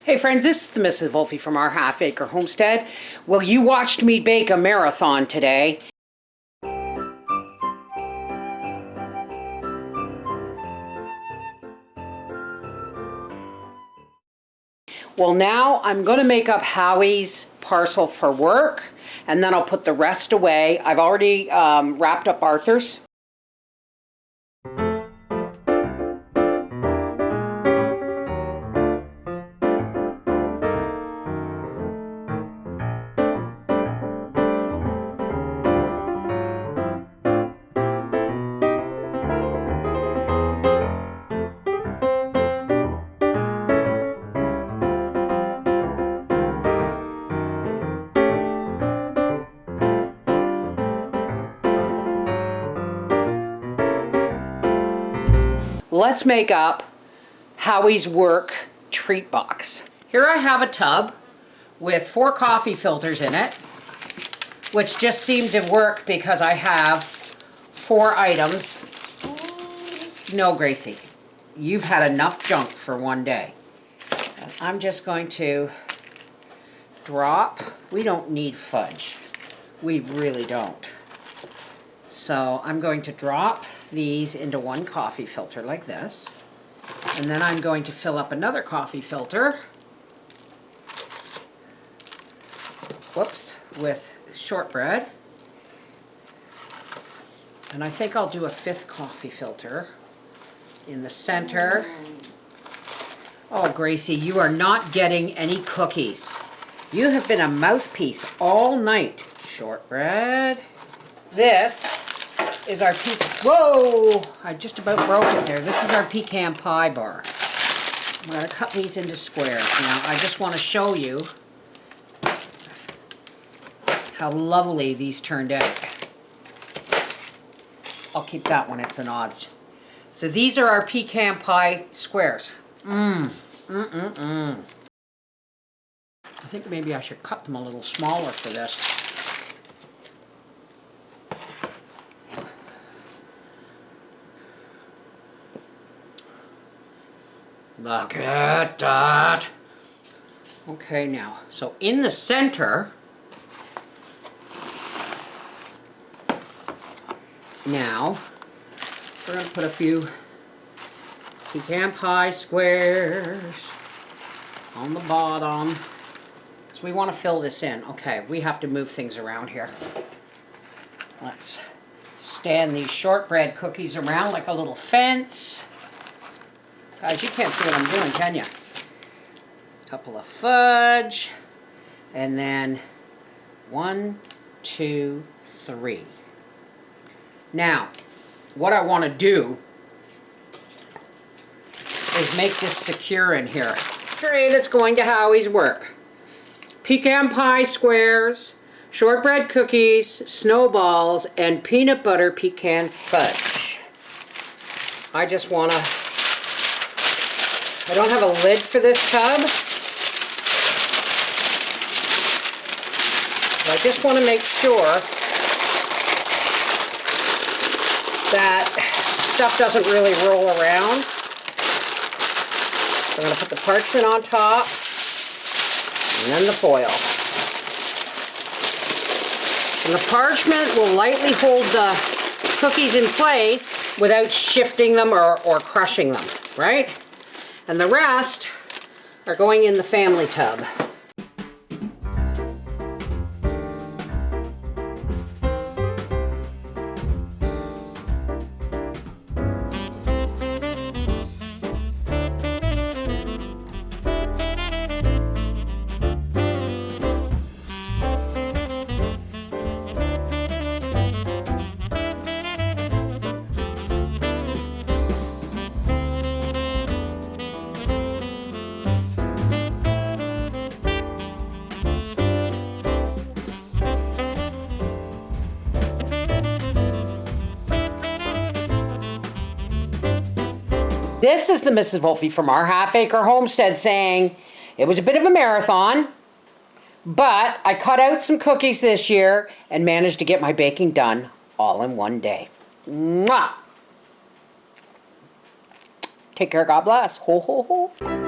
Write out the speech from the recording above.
Hey friends, this is the Mrs. Wolfie from Our Half Acre Homestead. Well, you watched me bake a marathon today. Well, now I'm going to make up Howie's parcel for work, and then I'll put the rest away. I've already wrapped up Arthur's. Let's make up Howie's work treat box. Here I have a tub with 4 coffee filters in it, which just seemed to work because I have 4 items. No, Gracie, you've had enough junk for one day. And I'm just going to drop, we don't need fudge. We really don't. So I'm going to drop these into one coffee filter like this. And then I'm going to fill up another coffee filter, whoops, with shortbread. And I think I'll do a 5th coffee filter in the center. Oh, Gracie, you are not getting any cookies. You have been a mouthpiece all night. Shortbread. This is our whoa! I just about broke it there. This is our pecan pie bar. I'm going to cut these into squares. Now, I just want to show you how lovely these turned out. I'll keep that one, it's an odds. So these are our pecan pie squares. I think maybe I should cut them a little smaller for this. Look at that. Okay, now, so in the center, now, we're going to put a few pecan pie squares on the bottom. So we want to fill this in. Okay, we have to move things around here. Let's stand these shortbread cookies around like a little fence. Guys, you can't see what I'm doing, can you? Couple of fudge, and then 1, 2, 3. Now, what I want to do is make this secure in here. Tray that's going to Howie's work. Pecan pie squares, shortbread cookies, snowballs, and peanut butter pecan fudge. I just want to... I don't have a lid for this tub. So I just want to make sure that stuff doesn't really roll around. So I'm going to put the parchment on top and then the foil. And the parchment will lightly hold the cookies in place without shifting them or crushing them, right? And the rest are going in the family tub. This is the Mrs. Wolfie from Our Half Acre Homestead saying, it was a bit of a marathon, but I cut out some cookies this year and managed to get my baking done all in one day. Mwah! Take care, God bless. Ho, ho, ho.